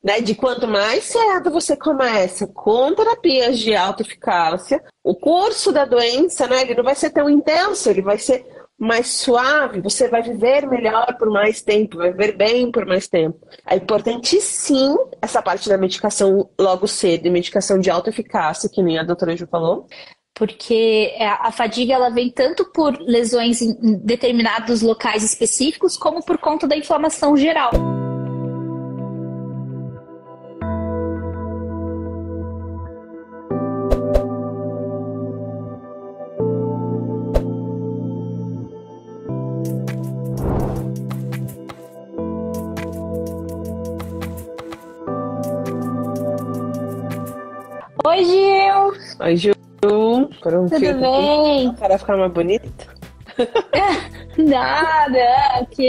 né? De quanto mais cedo você começa com terapias de alta eficácia, o curso da doença, né? Ele não vai ser tão intenso, ele vai ser mais suave, você vai viver melhor por mais tempo, vai viver bem por mais tempo. É importante sim essa parte da medicação logo cedo, e medicação de alta eficácia, que nem a doutora Ju falou. Porque a fadiga ela vem tanto por lesões em determinados locais específicos, como por conta da inflamação geral. Oi, Gil! Oi, Ju. Por um Tudo filtro bem? aqui, para ficar mais bonita. Nada, que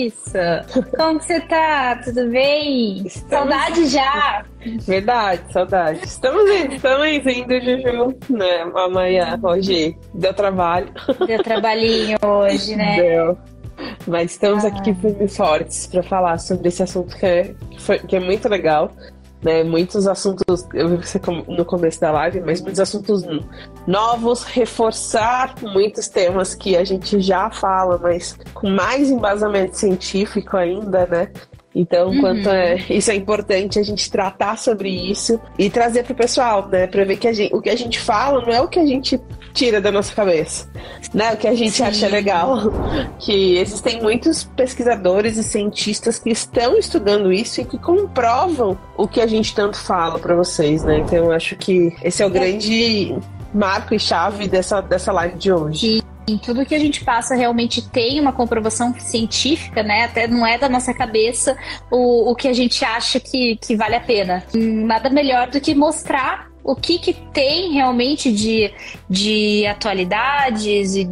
isso? Como que você tá? Tudo bem? Saudade já! Verdade, saudade. Estamos indo, Juju, né? Amanhã, hoje, deu trabalho. Deu trabalhinho hoje, né? Deu. Mas estamos aqui firmes e fortes para falar sobre esse assunto que é muito legal. Né, muitos assuntos, eu vi você no começo da live, mas muitos assuntos novos, reforçar muitos temas que a gente já fala, mas com mais embasamento científico ainda, né? Então, isso é importante a gente tratar sobre isso e trazer para o pessoal, né? Para ver que o que a gente fala não é o que a gente tira da nossa cabeça, né? O que a gente acha legal. Que existem muitos pesquisadores e cientistas que estão estudando isso e que comprovam o que a gente tanto fala para vocês, né? Então, eu acho que esse é o grande marco e chave dessa live de hoje. Em tudo que a gente passa realmente tem uma comprovação científica, né? Até não é da nossa cabeça o que a gente acha que vale a pena. Nada melhor do que mostrar o que tem realmente de atualidades e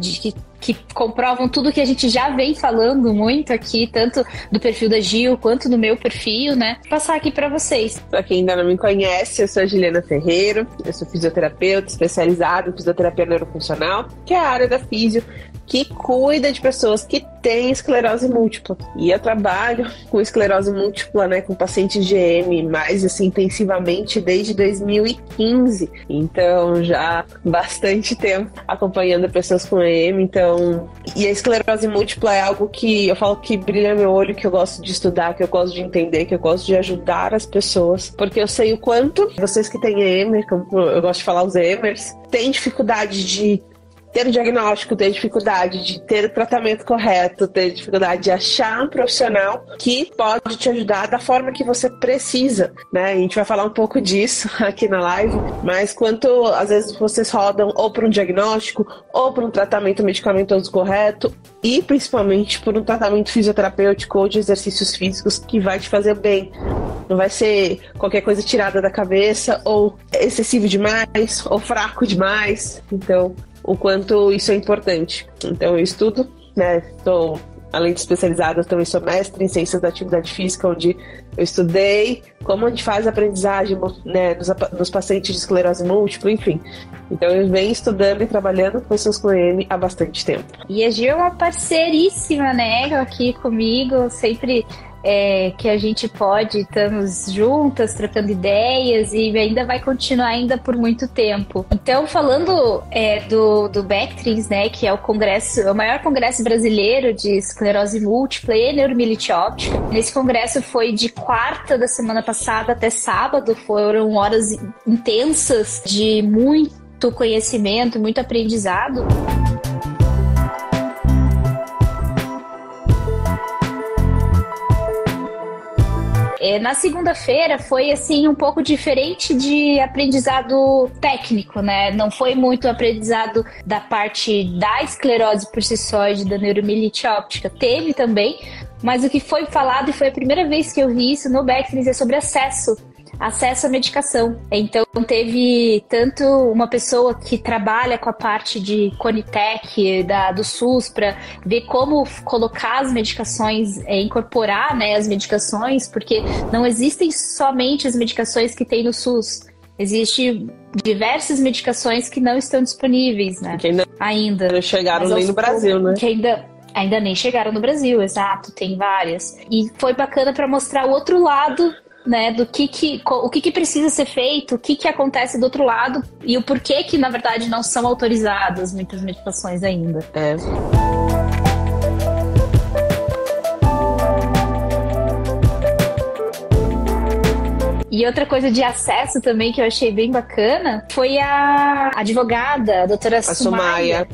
que comprovam tudo que a gente já vem falando muito aqui, tanto do perfil da Gil quanto do meu perfil, né? Vou passar aqui para vocês. Para quem ainda não me conhece, eu sou a Juliana Ferreiro, eu sou fisioterapeuta especializada em fisioterapia neurofuncional, que é a área da físio que cuida de pessoas que têm esclerose múltipla. E eu trabalho com esclerose múltipla, né, com pacientes de EM mais assim intensivamente desde 2015. Então, já há bastante tempo acompanhando pessoas com EM. Então, e a esclerose múltipla é algo que eu falo que brilha meu olho, que eu gosto de estudar, que eu gosto de entender, que eu gosto de ajudar as pessoas, porque eu sei o quanto vocês que têm EM, como eu gosto de falar os EMers, têm dificuldade de ter o diagnóstico, ter dificuldade de ter o tratamento correto, ter dificuldade de achar um profissional que pode te ajudar da forma que você precisa, né? A gente vai falar um pouco disso aqui na live, mas quanto às vezes vocês rodam ou por um diagnóstico, ou por um tratamento medicamentoso correto, e principalmente por um tratamento fisioterapêutico ou de exercícios físicos que vai te fazer bem. Não vai ser qualquer coisa tirada da cabeça, ou excessivo demais, ou fraco demais. Então, o quanto isso é importante. Então, eu estudo, né? Além de especializada, eu também sou mestre em Ciências da Atividade Física, onde eu estudei como a gente faz a aprendizagem, né, nos pacientes de esclerose múltipla, enfim. Então, eu venho estudando e trabalhando com pessoas com EM há bastante tempo. E a Gil é uma parceiríssima, né, aqui comigo, sempre que a gente pode, estamos juntas, trocando ideias e ainda vai continuar ainda por muito tempo. Então, falando do Bectrins, né, que é o maior congresso brasileiro de esclerose múltipla e neuromielite óptica. Esse congresso foi de quarta da semana passada até sábado, foram horas intensas de muito conhecimento, muito aprendizado. Na segunda-feira foi assim um pouco diferente de aprendizado técnico, né? Não foi muito aprendizado da parte da esclerose por si só e da neuromielite óptica. Teve também, mas o que foi falado, e foi a primeira vez que eu vi isso no Bectrins, é sobre acesso à medicação. Então teve tanto uma pessoa que trabalha com a parte de Conitec, do SUS, para ver como colocar as medicações, incorporar, né, as medicações, porque não existem somente as medicações que tem no SUS. Existem diversas medicações que não estão disponíveis, né? Que ainda não chegaram nem no Brasil, né? Que ainda nem chegaram no Brasil, exato, tem várias. E foi bacana para mostrar o outro lado né, do o que precisa ser feito, o que acontece do outro lado e o porquê que, na verdade, não são autorizadas muitas medicações ainda. E outra coisa de acesso também que eu achei bem bacana foi a advogada, a doutora Sumaya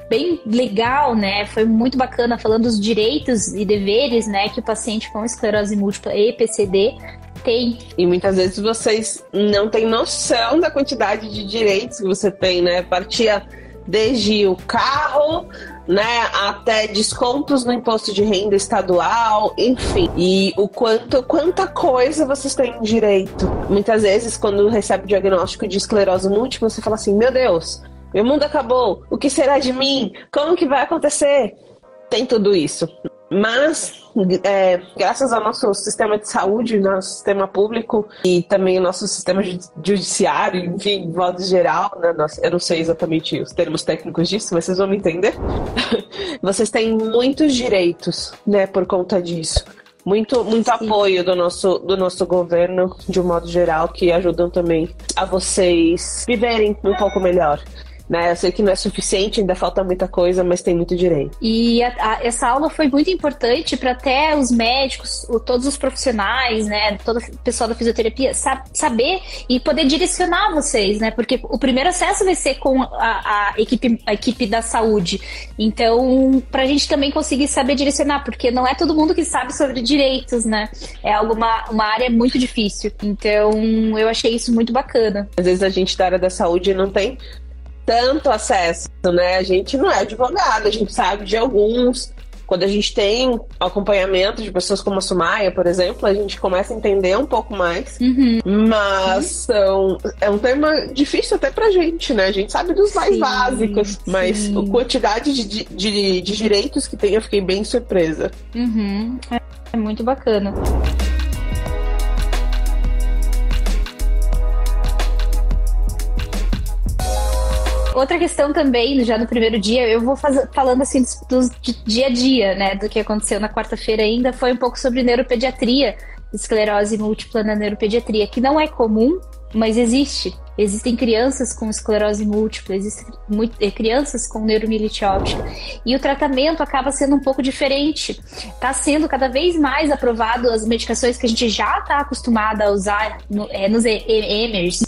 bem legal, né? Foi muito bacana falando dos direitos e deveres, né, que o paciente com esclerose múltipla e PCD tem. E muitas vezes vocês não têm noção da quantidade de direitos que você tem, né? Partia desde o carro, né, até descontos no imposto de renda estadual, enfim. E quanta coisa vocês têm direito. Muitas vezes, quando recebe o diagnóstico de esclerose múltipla, você fala assim, meu Deus, meu mundo acabou, o que será de mim? Como que vai acontecer? Tem tudo isso. Mas, graças ao nosso sistema de saúde, nosso sistema público e também o nosso sistema judiciário, enfim, de modo geral, né, eu não sei exatamente os termos técnicos disso, mas vocês vão me entender. Vocês têm muitos direitos, né, por conta disso. Muito apoio do nosso governo, de um modo geral, que ajudam também a vocês viverem um pouco melhor. Né? Eu sei que não é suficiente, ainda falta muita coisa, mas tem muito direito. E essa aula foi muito importante para até os médicos, todos os profissionais, né, todo o pessoal da fisioterapia saber e poder direcionar vocês, né? Porque o primeiro acesso vai ser com a equipe da saúde. Então, para a gente também conseguir saber direcionar, porque não é todo mundo que sabe sobre direitos, né? É uma área muito difícil. Então, eu achei isso muito bacana. Às vezes a gente da área da saúde não tem tanto acesso, né? A gente não é advogado, a gente sabe de alguns. Quando a gente tem acompanhamento de pessoas como a Sumaya, por exemplo, a gente começa a entender um pouco mais. Mas é um tema difícil até pra gente, né? A gente sabe dos mais básicos, mas a quantidade de direitos que tem, eu fiquei bem surpresa. É muito bacana. Outra questão também, já no primeiro dia, eu vou falando assim do dia a dia, né, do que aconteceu na quarta-feira ainda, foi um pouco sobre neuropediatria, esclerose múltipla na neuropediatria, que não é comum, mas existe. Existem crianças com esclerose múltipla, existem crianças com neuromielite óptica, e o tratamento acaba sendo um pouco diferente. Está sendo cada vez mais aprovado as medicações que a gente já está acostumada a usar nos EMERs,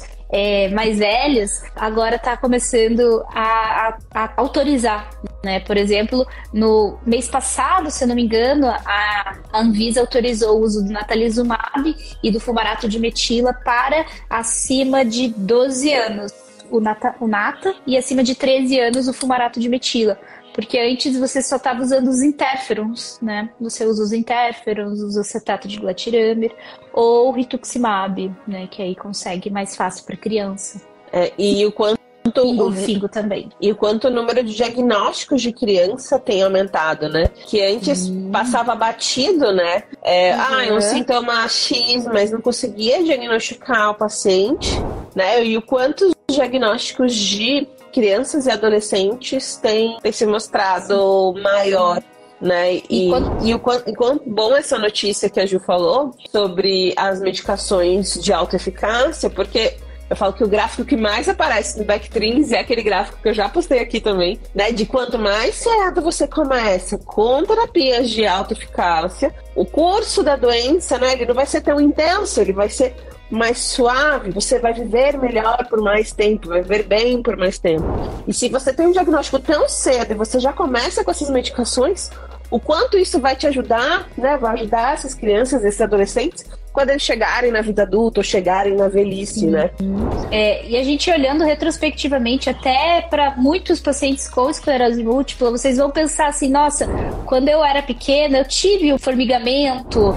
mais velhos, agora está começando a autorizar, né? Por exemplo, no mês passado, se eu não me engano, a Anvisa autorizou o uso do natalizumab e do fumarato de metila para acima de 12 anos, o Nata, e acima de 13 anos o fumarato de metila. Porque antes você só estava usando os interferons, né? Você usa os interferons, usa acetato de glatiramer ou o rituximab, né? Que aí consegue mais fácil para criança. E o quanto o Figo também. E o quanto o número de diagnósticos de criança tem aumentado, né? Que antes passava batido, né? É um sintoma X, mas não conseguia diagnosticar o paciente, né? E o quanto os diagnósticos de crianças e adolescentes têm se mostrado maior, né? E o quanto bom essa notícia que a Ju falou sobre as medicações de alta eficácia, porque eu falo que o gráfico que mais aparece no Bactrim é aquele gráfico que eu já postei aqui também, né? De quanto mais cedo você começa com terapias de alta eficácia, o curso da doença, né? Ele não vai ser tão intenso, ele vai ser mais suave, você vai viver melhor por mais tempo, vai viver bem por mais tempo. E se você tem um diagnóstico tão cedo e você já começa com essas medicações, o quanto isso vai te ajudar, né? Vai ajudar essas crianças, esses adolescentes, quando eles chegarem na vida adulta ou chegarem na velhice, né? E a gente olhando retrospectivamente até para muitos pacientes com esclerose múltipla, vocês vão pensar assim, nossa, quando eu era pequena eu tive o formigamento,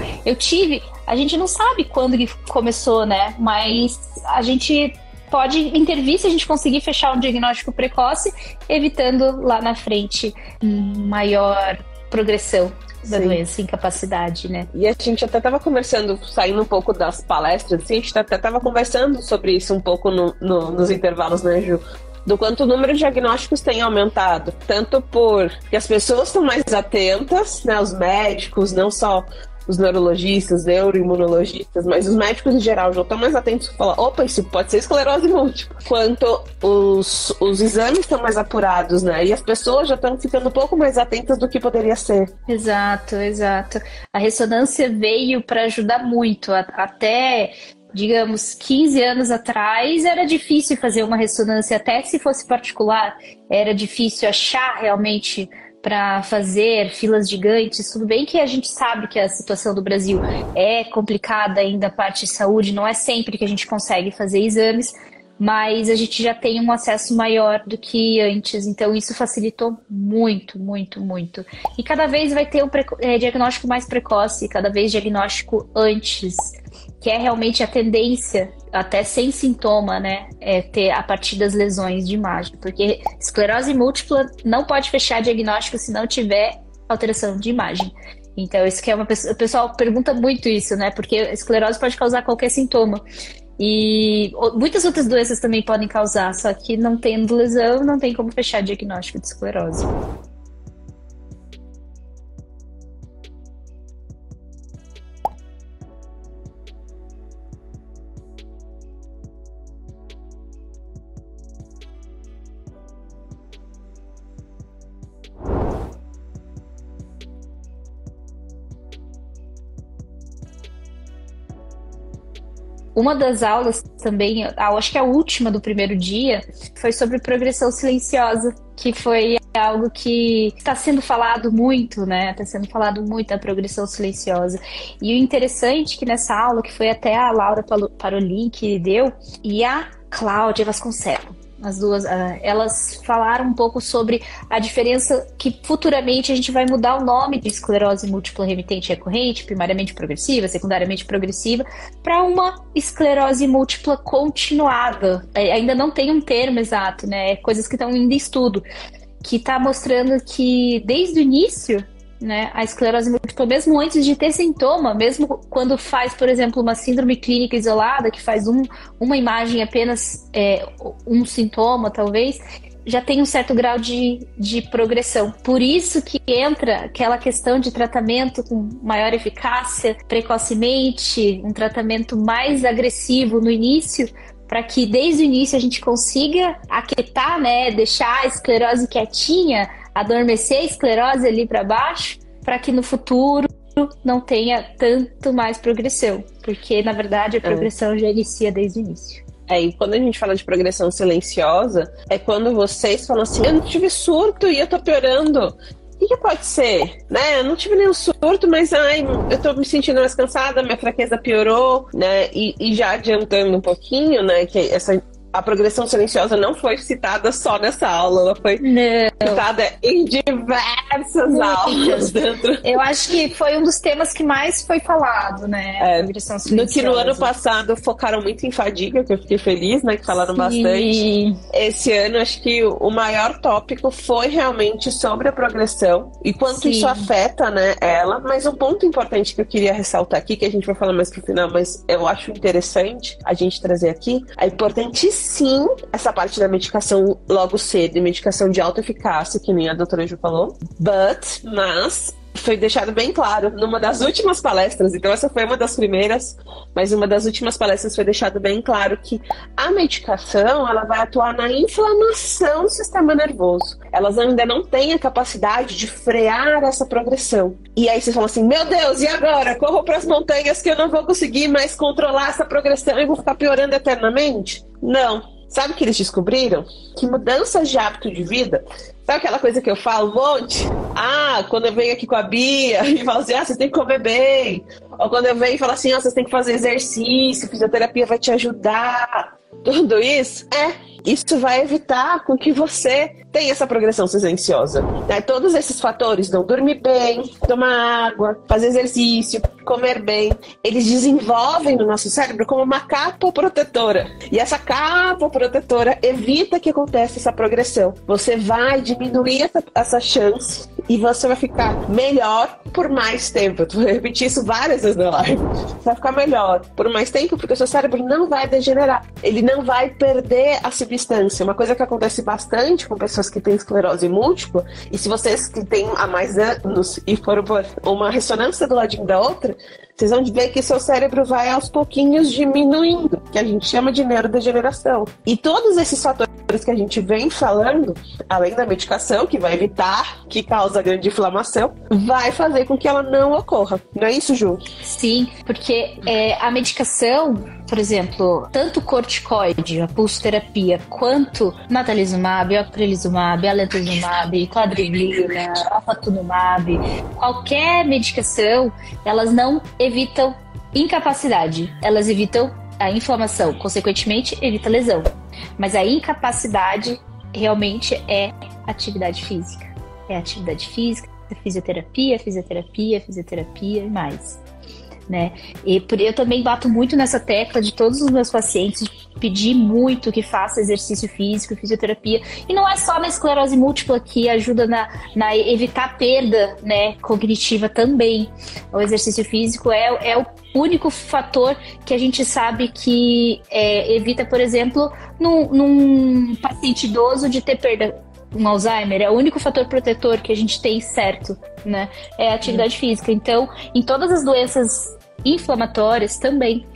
a gente não sabe quando que começou, né? Mas a gente pode intervir se a gente conseguir fechar um diagnóstico precoce, evitando lá na frente maior progressão da doença, incapacidade, né? E a gente até estava conversando, saindo um pouco das palestras, assim, a gente até estava conversando sobre isso um pouco nos intervalos, né, Ju? Do quanto o número de diagnósticos tem aumentado. Tanto porque as pessoas estão mais atentas, né, os médicos, não só os neurologistas, os neuroimunologistas, mas os médicos em geral já estão mais atentos a falar, opa, isso pode ser esclerose múltipla. Quanto os exames estão mais apurados, né? E as pessoas já estão ficando um pouco mais atentas do que poderia ser. Exato. A ressonância veio para ajudar muito. Até, digamos, 15 anos atrás, era difícil fazer uma ressonância, até se fosse particular, era difícil achar realmente para fazer filas gigantes. Tudo bem que a gente sabe que a situação do Brasil é complicada ainda, a parte de saúde, não é sempre que a gente consegue fazer exames, mas a gente já tem um acesso maior do que antes, então isso facilitou muito. E cada vez vai ter um diagnóstico mais precoce, cada vez diagnóstico antes, que é realmente a tendência, até sem sintoma, né, é ter a partir das lesões de imagem, porque esclerose múltipla não pode fechar diagnóstico se não tiver alteração de imagem. Então, isso que é o pessoal pergunta muito isso, né, porque a esclerose pode causar qualquer sintoma. E muitas outras doenças também podem causar, só que não tendo lesão, não tem como fechar diagnóstico de esclerose. Uma das aulas também, acho que a última do primeiro dia, foi sobre progressão silenciosa, que foi algo que está sendo falado muito, né? Está sendo falado muito a progressão silenciosa. E o interessante é que nessa aula, que foi até a Laura Parolin que deu, e a Cláudia Vasconcelos, as duas, elas falaram um pouco sobre a diferença que futuramente a gente vai mudar o nome de esclerose múltipla remitente recorrente, primariamente progressiva, secundariamente progressiva, para uma esclerose múltipla continuada. Ainda não tem um termo exato, né? Coisas que estão ainda em estudo, que está mostrando que desde o início, né, a esclerose múltipla, mesmo antes de ter sintoma, mesmo quando faz, por exemplo, uma síndrome clínica isolada, que faz uma imagem apenas, um sintoma, talvez, já tem um certo grau de progressão. Por isso que entra aquela questão de tratamento com maior eficácia, precocemente, um tratamento mais agressivo no início, para que desde o início a gente consiga aquietar, né, deixar a esclerose quietinha, adormecer a esclerose ali para baixo, para que no futuro não tenha tanto mais progressão, porque na verdade a progressão já inicia desde o início. E quando a gente fala de progressão silenciosa, é quando vocês falam assim, eu não tive surto e eu tô piorando. O que pode ser? Né? Eu não tive nenhum surto, mas eu tô me sentindo mais cansada, minha fraqueza piorou, né? E já adiantando um pouquinho, né, que a progressão silenciosa não foi citada só nessa aula, ela foi citada em diversas aulas dentro. Eu acho que foi um dos temas que mais foi falado, né? Progressão silenciosa. No que no ano passado focaram muito em fadiga, que eu fiquei feliz, né? Que falaram bastante. Esse ano, acho que o maior tópico foi realmente sobre a progressão e quanto isso afeta, né, ela. Mas um ponto importante que eu queria ressaltar aqui, que a gente vai falar mais pro final, mas eu acho interessante a gente trazer aqui, é importante sim essa parte da medicação logo cedo, medicação de alta eficácia, que nem a doutora Ju falou, mas foi deixado bem claro numa das últimas palestras, então essa foi uma das primeiras, mas uma das últimas palestras foi deixado bem claro que a medicação, ela vai atuar na inflamação do sistema nervoso. Elas ainda não têm a capacidade de frear essa progressão. E aí vocês falam assim, meu Deus, e agora? Corro para as montanhas que eu não vou conseguir mais controlar essa progressão e vou ficar piorando eternamente? Não. Sabe o que eles descobriram? Que mudanças de hábito de vida, sabe aquela coisa que eu falo um monte? Quando eu venho aqui com a Bia e falo assim, você tem que comer bem. Ou quando eu venho e falo assim, você tem que fazer exercício, fisioterapia vai te ajudar. Tudo isso isso vai evitar com que você tenha essa progressão silenciosa. Né? Todos esses fatores, não dormir bem, tomar água, fazer exercício, comer bem, eles desenvolvem no nosso cérebro como uma capa protetora. E essa capa protetora evita que aconteça essa progressão. Você vai diminuir essa chance e você vai ficar melhor por mais tempo. Eu vou repetir isso várias vezes na live. Você vai ficar melhor por mais tempo porque o seu cérebro não vai degenerar. Ele não vai perder a civilização equidistância. Uma coisa que acontece bastante com pessoas que têm esclerose múltipla, e se vocês que têm há mais anos e foram por uma ressonância do ladinho da outra, vocês vão ver que seu cérebro vai aos pouquinhos diminuindo, que a gente chama de neurodegeneração. E todos esses fatores que a gente vem falando, além da medicação, que vai evitar, que causa grande inflamação, vai fazer com que ela não ocorra. Não é isso, Ju? Sim, porque a medicação, por exemplo, tanto corticoide, a pulsoterapia, quanto natalizumab, ocrelizumab, alentuzumab, cladribina, ofatumumab, qualquer medicação, elas não evitam incapacidade, elas evitam a inflamação, consequentemente evita lesão. Mas a incapacidade realmente é atividade física. É atividade física, fisioterapia e mais. Né? E eu também bato muito nessa tecla de todos os meus pacientes, pedir muito que faça exercício físico, fisioterapia. E não é só na esclerose múltipla que ajuda na evitar perda, né, cognitiva também. O exercício físico é o único fator que a gente sabe que evita, por exemplo, num paciente idoso de ter perda. Um Alzheimer é o único fator protetor que a gente tem certo, né? É a atividade física. Então, em todas as doenças inflamatórias também.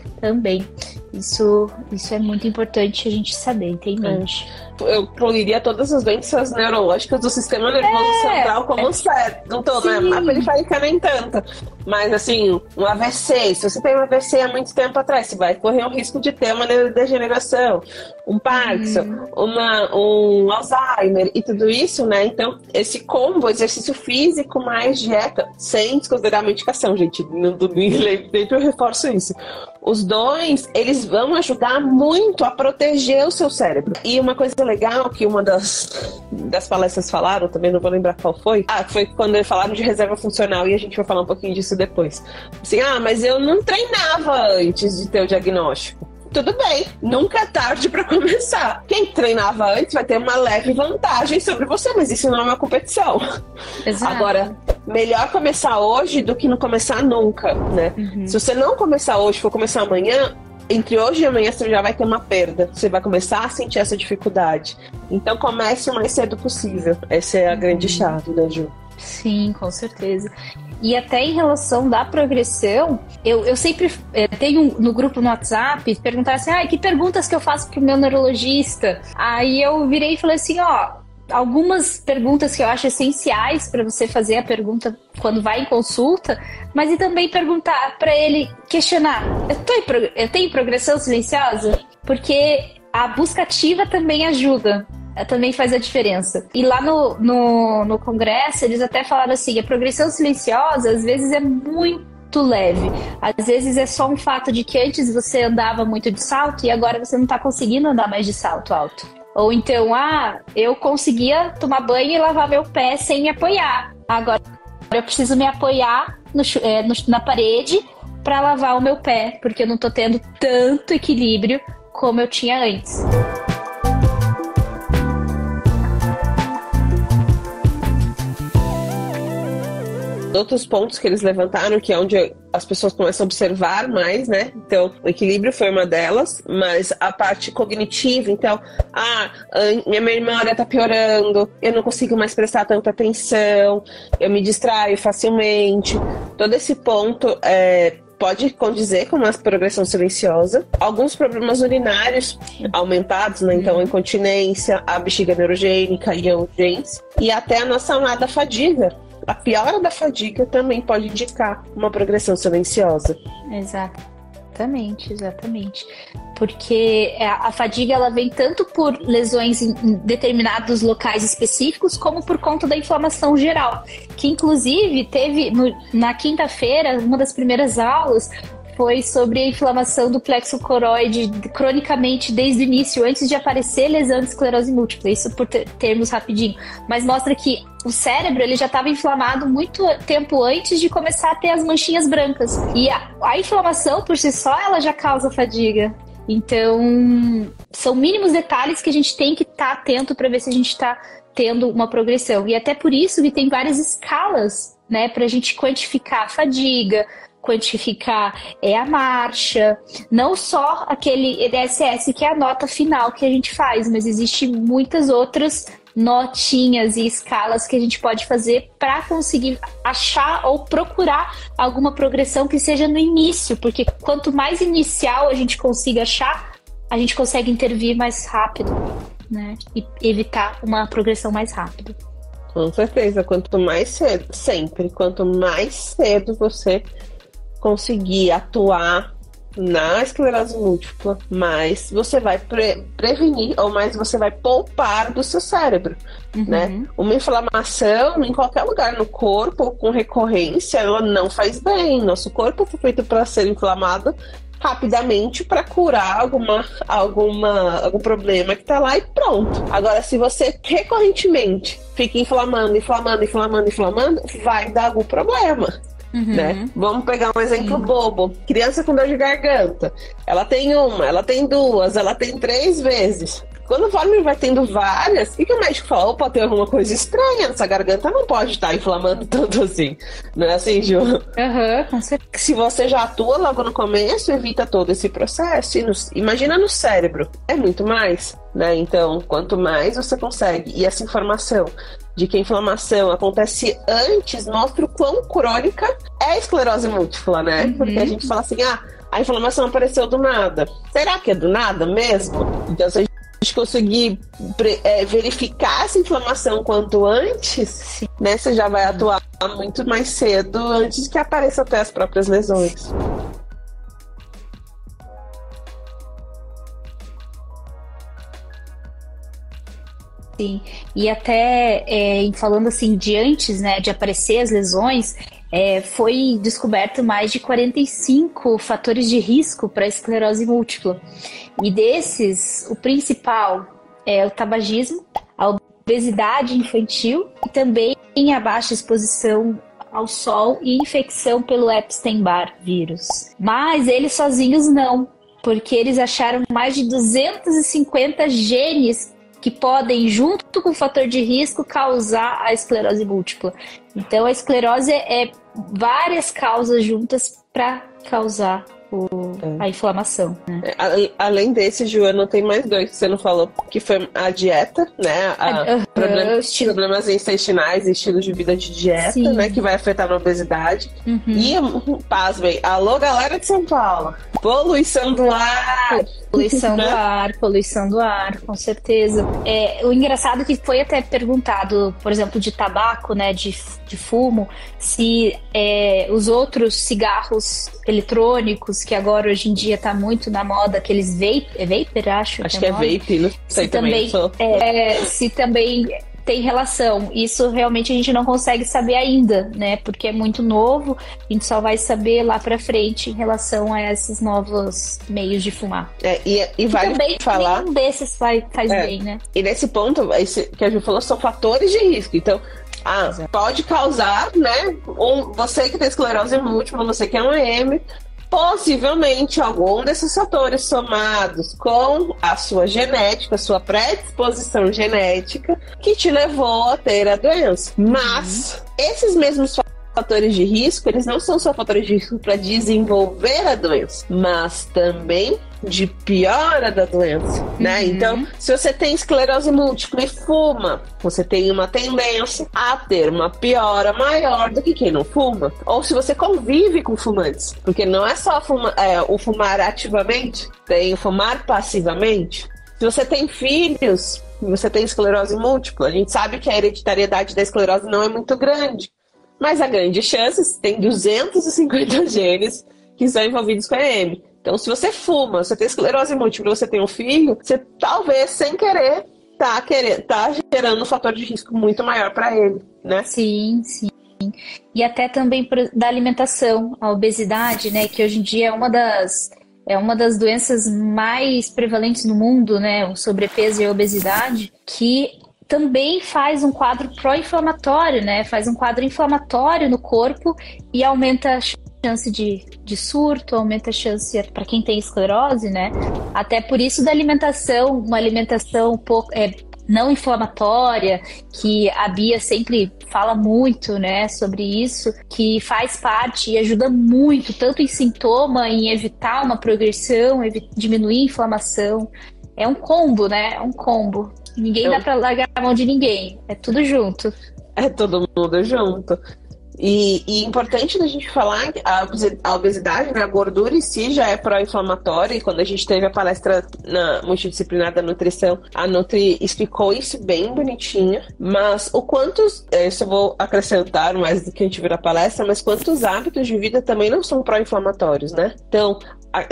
Isso é muito importante a gente saber, entende? Eu incluiria todas as doenças neurológicas do sistema nervoso central como certo. Não tô, né? A periférica nem tanto. Mas, assim, um AVC. Se você tem um AVC há muito tempo atrás, você vai correr o risco de ter uma neurodegeneração, um Parkinson, um Alzheimer e tudo isso, né? Então, esse combo, exercício físico mais dieta, sem desconsiderar a medicação, gente. Sempre eu reforço isso. Os dois, eles vão ajudar muito a proteger o seu cérebro. E uma coisa legal que uma das palestras falaram, também não vou lembrar qual foi. Foi quando eles falaram de reserva funcional e a gente vai falar um pouquinho disso depois. Assim, mas eu não treinava antes de ter o diagnóstico. Tudo bem, nunca é tarde para começar. Quem treinava antes vai ter uma leve vantagem sobre você, mas isso não é uma competição. Exato. Agora, melhor começar hoje do que não começar nunca, né? Se você não começar hoje, for começar amanhã, entre hoje e amanhã você já vai ter uma perda. Você vai começar a sentir essa dificuldade. Então comece o mais cedo possível. Essa é a grande chave, né, Ju? Sim, com certeza. E até em relação da progressão, eu sempre tenho no grupo no WhatsApp, perguntar assim, que perguntas que eu faço pro meu neurologista? Aí eu virei e falei assim, algumas perguntas que eu acho essenciais para você fazer a pergunta quando vai em consulta, mas e também perguntar para ele, questionar, eu tenho progressão silenciosa? Porque a busca ativa também ajuda. Também faz a diferença. E lá no congresso, eles até falaram assim, a progressão silenciosa às vezes é muito leve. Às vezes é só um fato de que antes você andava muito de salto e agora você não está conseguindo andar mais de salto alto. Ou então, eu conseguia tomar banho e lavar meu pé sem me apoiar. Agora eu preciso me apoiar na parede para lavar o meu pé, porque eu não estou tendo tanto equilíbrio como eu tinha antes. Outros pontos que eles levantaram, que é onde as pessoas começam a observar mais, né? Então, o equilíbrio foi uma delas, mas a parte cognitiva, então, minha memória tá piorando, eu não consigo mais prestar tanta atenção, eu me distraio facilmente. Todo esse ponto pode condizer com uma progressão silenciosa. Alguns problemas urinários aumentados, né? Então, a incontinência, a bexiga neurogênica e a urgência, e até a nossa amada fadiga. A piora da fadiga também pode indicar uma progressão silenciosa. Exatamente. Porque a fadiga ela vem tanto por lesões em determinados locais específicos, como por conta da inflamação geral. Que inclusive teve na quinta-feira, uma das primeiras aulas, foi sobre a inflamação do plexo coroide cronicamente desde o início, antes de aparecer lesão de esclerose múltipla. Isso por termos rapidinho. Mas mostra que o cérebro ele já estava inflamado muito tempo antes de começar a ter as manchinhas brancas. E a inflamação por si só, ela já causa fadiga. Então, são mínimos detalhes que a gente tem que estar atento para ver se a gente está tendo uma progressão. E até por isso que tem várias escalas, né, para a gente quantificar a fadiga, quantificar a marcha, não só aquele EDSS que é a nota final que a gente faz, mas existem muitas outras notinhas e escalas que a gente pode fazer para conseguir achar ou procurar alguma progressão que seja no início, porque quanto mais inicial a gente consiga achar, a gente consegue intervir mais rápido, né? E evitar uma progressão mais rápida. Com certeza, quanto mais cedo, sempre, quanto mais cedo você conseguir atuar na esclerose múltipla, mais você vai prevenir ou mais você vai poupar do seu cérebro, né? Uma inflamação em qualquer lugar no corpo com recorrência, ela não faz bem. Nosso corpo foi feito para ser inflamado rapidamente para curar algum problema que tá lá e pronto. Agora, se você recorrentemente fica inflamando, vai dar algum problema. Né? Vamos pegar um exemplo bobo. Criança com dor de garganta. Ela tem uma, ela tem duas, ela tem 3 vezes. Quando o volume vai tendo várias, o que o médico fala? Opa, tem alguma coisa estranha nessa garganta, não pode estar inflamando tanto assim. Não é assim, Ju? Com certeza. Se você já atua logo no começo, evita todo esse processo. Imagina no cérebro, é muito mais, né? Então, quanto mais você consegue. E essa informação de que a inflamação acontece antes mostra o quão crônica é a esclerose múltipla, né? Porque a gente fala assim, a inflamação apareceu do nada. Será que é do nada mesmo? Então, se a gente conseguir verificar essa inflamação quanto antes, né, você já vai atuar muito mais cedo, antes que apareçam até as próprias lesões. Sim, e até falando assim de antes, né, de aparecer as lesões, foi descoberto mais de 45 fatores de risco para a esclerose múltipla. E desses, o principal é o tabagismo, a obesidade infantil e também a baixa exposição ao sol e infecção pelo Epstein-Barr vírus. Mas eles sozinhos não, porque eles acharam mais de 250 genes que podem, junto com o fator de risco, causar a esclerose múltipla. Então, a esclerose é várias causas juntas para causar a inflamação, né? Além desse, Joana, tem mais 2 que você não falou, que foi a dieta, né? Problemas intestinais e estilo de vida de dieta, né? Que vai afetar a obesidade. E, pasmem, alô, galera de São Paulo, poluição do ar. Poluição do ar, com certeza. O engraçado é que foi até perguntado, por exemplo, de tabaco, né, de fumo, se os outros cigarros eletrônicos, que agora hoje em dia tá muito na moda, aqueles vapor, acho que é vape, não sei também. Se também tem relação. Isso realmente a gente não consegue saber ainda, né? Porque é muito novo, a gente só vai saber lá pra frente em relação a esses novos meios de fumar. E vale também falar... nenhum desses faz bem, né? E nesse ponto, esse que a gente falou, são fatores de risco. Então, pode causar, né? Você que tem esclerose múltipla, você que é um AM, possivelmente algum desses fatores somados com a sua genética, a sua predisposição genética, que te levou a ter a doença. Mas esses mesmos fatores de risco, eles não são só fatores de risco para desenvolver a doença, mas também de piora da doença, né? Então, se você tem esclerose múltipla e fuma, você tem uma tendência a ter uma piora maior do que quem não fuma. Ou se você convive com fumantes, porque não é só o fumar ativamente, tem o fumar passivamente. Se você tem filhos, você tem esclerose múltipla, a gente sabe que a hereditariedade da esclerose não é muito grande, mas há grandes chances, tem 250 genes que são envolvidos com a EM. Então, se você fuma, você tem esclerose múltipla, você tem um filho, você talvez, sem querer, tá gerando um fator de risco muito maior para ele, né? Sim. E até também da alimentação, a obesidade, né? Que hoje em dia é uma das doenças mais prevalentes no mundo, né? O sobrepeso e a obesidade, que também faz um quadro pró-inflamatório, né? Faz um quadro inflamatório no corpo e aumenta a chance de surto, aumenta a chance para quem tem esclerose, né? Até por isso da alimentação, uma alimentação não inflamatória, que a Bia sempre fala muito, né, sobre isso, que faz parte e ajuda muito, tanto em sintoma, em evitar uma progressão, diminuir a inflamação. É um combo, né? É um combo. Ninguém dá pra largar a mão de ninguém. É tudo junto. É todo mundo junto. E importante da gente falar que a obesidade, né, a gordura em si já é pró-inflamatória, e quando a gente teve a palestra na multidisciplinar da nutrição, a Nutri explicou isso bem bonitinho, mas o quantos, isso eu vou acrescentar mais do que a gente viu na palestra, mas quantos hábitos de vida também não são pró-inflamatórios, né? Então,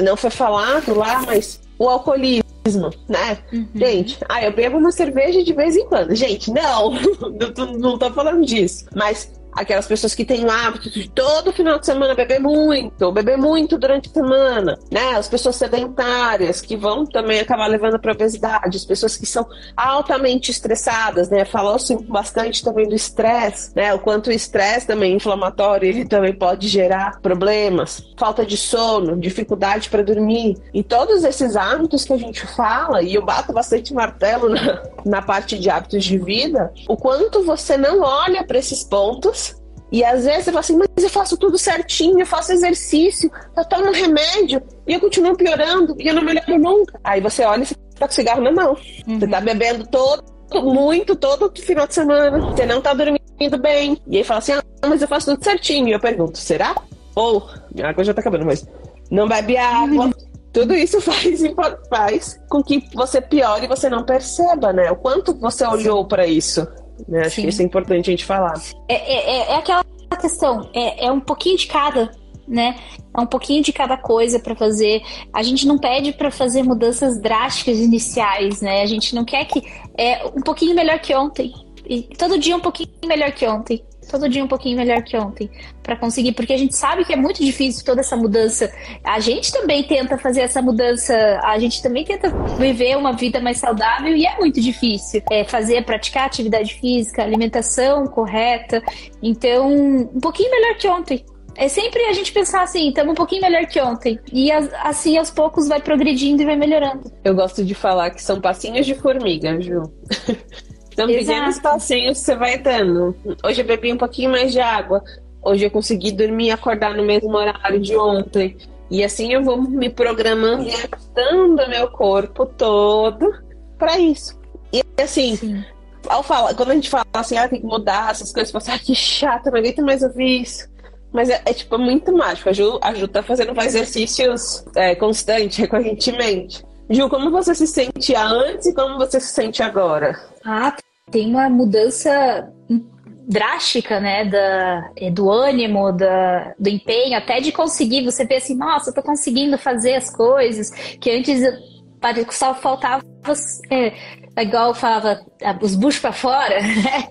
não foi falado lá, mas o alcoolismo, né? Gente, eu bebo uma cerveja de vez em quando. Gente, não tô falando disso, mas aquelas pessoas que têm o hábito de todo final de semana beber muito durante a semana, né? As pessoas sedentárias, que vão também acabar levando para obesidade, as pessoas que são altamente estressadas, né? Falou-se bastante também do estresse, né? O quanto o estresse também inflamatório, ele também pode gerar problemas, falta de sono, dificuldade para dormir, e todos esses hábitos que a gente fala, e eu bato bastante martelo na parte de hábitos de vida, o quanto você não olha para esses pontos. E às vezes você fala assim, mas eu faço tudo certinho, eu faço exercício, eu tomo remédio e eu continuo piorando e eu não melhoro nunca. Aí você olha e você tá com cigarro na mão. Você tá bebendo todo final de semana, você não tá dormindo bem. E aí fala assim, mas eu faço tudo certinho. E eu pergunto, será? Ou, minha água já tá acabando, mas não bebe água. Tudo isso faz com que você piore e você não perceba, né? O quanto você olhou para isso. Né? Acho que isso é importante a gente falar. É aquela questão, é um pouquinho de cada, né? É um pouquinho de cada coisa para fazer. A gente não pede para fazer mudanças drásticas iniciais, né? A gente não quer que um pouquinho melhor que ontem. E todo dia um pouquinho melhor que ontem. Todo dia um pouquinho melhor que ontem, para conseguir, porque a gente sabe que é muito difícil toda essa mudança. A gente também tenta fazer essa mudança, a gente também tenta viver uma vida mais saudável, e é muito difícil praticar atividade física, alimentação correta. Então, um pouquinho melhor que ontem. É sempre a gente pensar assim, estamos um pouquinho melhor que ontem. E assim, aos poucos, vai progredindo e vai melhorando. Eu gosto de falar que são passinhos de formiga, Ju. São pequenos passinhos que você vai dando. Hoje eu bebi um pouquinho mais de água. Hoje eu consegui dormir e acordar no mesmo horário de ontem. E assim eu vou me programando e adaptando meu corpo todo para isso. E assim, quando a gente fala assim, tem que mudar essas coisas, você fala, que chata, não aguento mais ouvir isso. Mas tipo muito mágico. A Ju tá fazendo exercícios constantes, recorrentemente. Ju, como você se sentia antes e como você se sente agora? Tem uma mudança drástica, né, do ânimo, do empenho, até de conseguir, você vê assim, nossa, eu tô conseguindo fazer as coisas, que antes só faltava, igual eu falava, os buchos pra fora, né?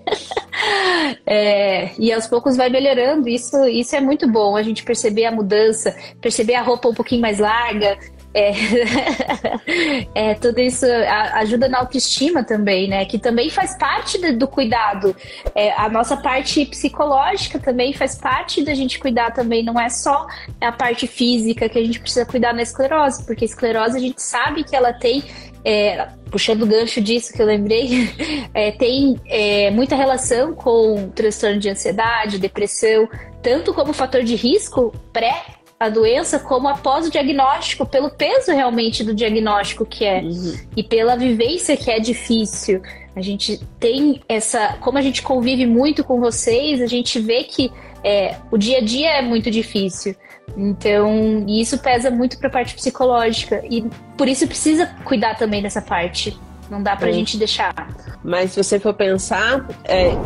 E aos poucos vai melhorando, isso é muito bom, a gente perceber a mudança, perceber a roupa um pouquinho mais larga, tudo isso ajuda na autoestima também, né? Que também faz parte do cuidado. A nossa parte psicológica também faz parte da gente cuidar também. Não é só a parte física que a gente precisa cuidar na esclerose, porque a esclerose a gente sabe que ela tem, puxando o gancho disso que eu lembrei, tem muita relação com transtorno de ansiedade, depressão, tanto como fator de risco a doença, como após o diagnóstico, pelo peso realmente do diagnóstico que é, e pela vivência que é difícil. A gente tem como a gente convive muito com vocês, a gente vê que o dia a dia é muito difícil. Então, isso pesa muito para a parte psicológica, e por isso precisa cuidar também dessa parte. Não dá pra gente deixar. Mas se você for pensar,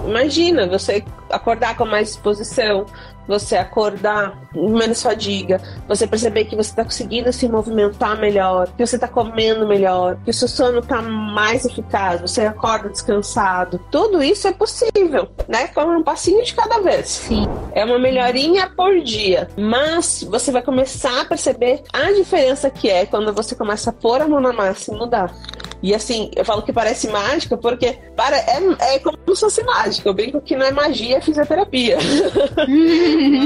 imagina você acordar com mais disposição, você acordar com menos fadiga, você perceber que você tá conseguindo se movimentar melhor, que você tá comendo melhor, que o seu sono tá mais eficaz, você acorda descansado. Tudo isso é possível, né? Com um passinho de cada vez. Sim. É uma melhorinha por dia. Mas você vai começar a perceber a diferença que é quando você começa a pôr a mão na massa e mudar. E assim, eu falo que parece mágica porque é como se fosse mágica. Eu brinco que não é magia, é fisioterapia.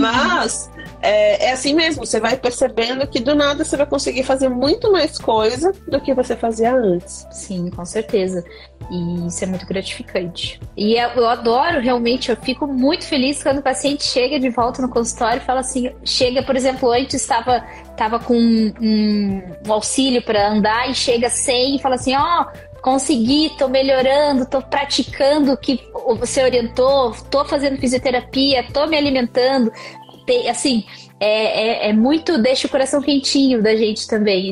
Mas é assim mesmo, você vai percebendo que do nada você vai conseguir fazer muito mais coisa do que você fazia antes. Sim, com certeza. E isso é muito gratificante. E eu adoro, realmente, eu fico muito feliz quando o paciente chega de volta no consultório e fala assim, chega, por exemplo, antes estava com um auxílio para andar e chega sem e fala assim, consegui, tô melhorando, tô praticando o que você orientou, tô fazendo fisioterapia, tô me alimentando. Assim, é muito, deixa o coração quentinho da gente também.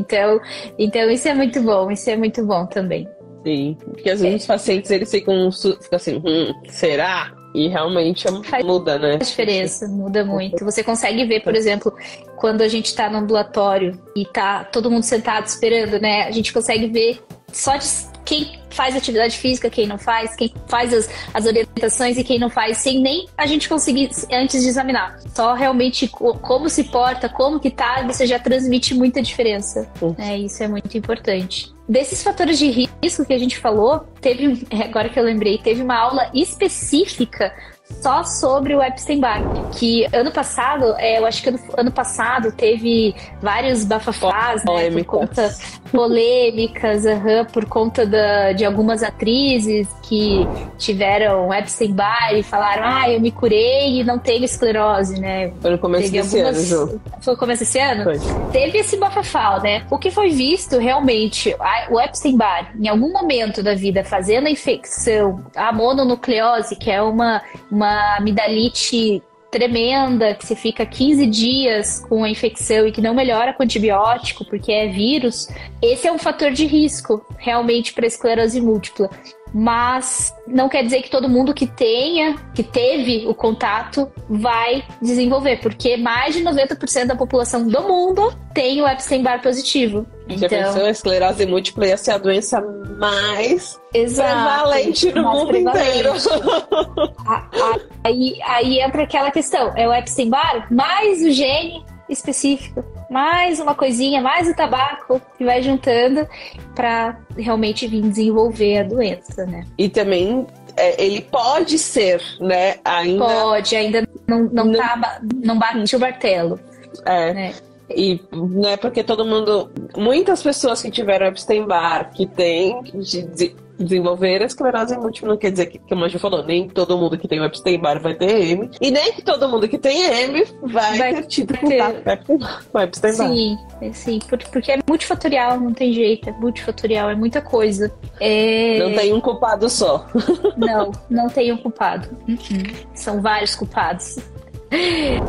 Então isso é muito bom também. Sim, porque às vezes os pacientes eles ficam assim, será? E realmente muda, né? A diferença muda muito. Você consegue ver, por exemplo, quando a gente tá no ambulatório e tá todo mundo sentado esperando, né? A gente consegue ver só de quem faz atividade física, quem não faz, quem faz as orientações e quem não faz, sem nem a gente conseguir antes de examinar. Só realmente como se porta, como que tá, você já transmite muita diferença. Isso é muito importante. Desses fatores de risco que a gente falou, agora que eu lembrei, teve uma aula específica só sobre o Epstein-Barr, que ano passado, eu acho que ano passado teve vários bafafás, né, polêmicas, por conta de algumas atrizes que tiveram Epstein-Barr e falaram, eu me curei e não tenho esclerose, né? Foi no começo desse ano, Ju. Foi no começo desse ano? Foi. Teve esse bafafá, né? O que foi visto realmente, o Epstein-Barr, em algum momento da vida, fazendo a infecção, a mononucleose, que é uma amidalite tremenda, que você fica 15 dias com a infecção e que não melhora com antibiótico, porque é vírus, esse é um fator de risco, realmente, para esclerose múltipla. Mas não quer dizer que todo mundo que teve o contato vai desenvolver, porque mais de 90% da população do mundo tem o Epstein-Barr positivo. Já pensou, a esclerose múltipla ia ser a doença mais prevalente no mundo inteiro. Aí entra aquela questão, é o Epstein-Barr mais o gene específico, mais uma coisinha, mais o tabaco que vai juntando para realmente vir desenvolver a doença, né? E também ele pode ser, né? Ainda não bate o martelo. Né? E não é porque muitas pessoas que tiveram Epstein-Barr, que desenvolver a esclerose múltipla, não quer dizer que, como a gente falou, nem todo mundo que tem o Epstein-Barr vai ter M, e nem que todo mundo que tem M vai ter tido contato com o Epstein-Barr. Sim, porque é multifatorial, não tem jeito, é multifatorial, é muita coisa. Não tem um culpado só. Não tem um culpado. São vários culpados.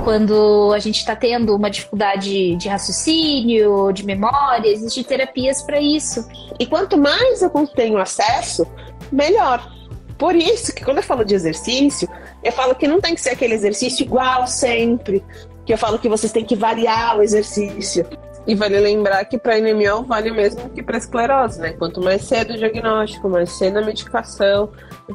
Quando a gente está tendo uma dificuldade de raciocínio, de memória, existem terapias para isso. E quanto mais eu tenho acesso, melhor. Por isso que quando eu falo de exercício, eu falo que não tem que ser aquele exercício igual sempre. Que eu falo que vocês têm que variar o exercício. E vale lembrar que para anemia vale o mesmo que para esclerose, né? Quanto mais cedo o diagnóstico, mais cedo a medicação,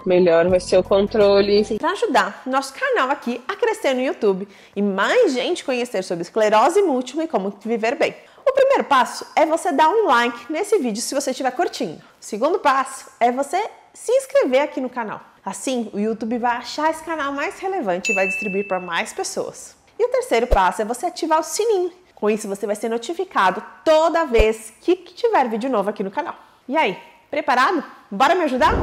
melhor vai ser o controle. Para ajudar nosso canal aqui a crescer no YouTube e mais gente conhecer sobre esclerose múltipla e como viver bem. O primeiro passo é você dar um like nesse vídeo se você estiver curtindo. O segundo passo é você se inscrever aqui no canal. Assim, o YouTube vai achar esse canal mais relevante e vai distribuir para mais pessoas. E o terceiro passo é você ativar o sininho. Com isso, você vai ser notificado toda vez que tiver vídeo novo aqui no canal. E aí, preparado? Bora me ajudar?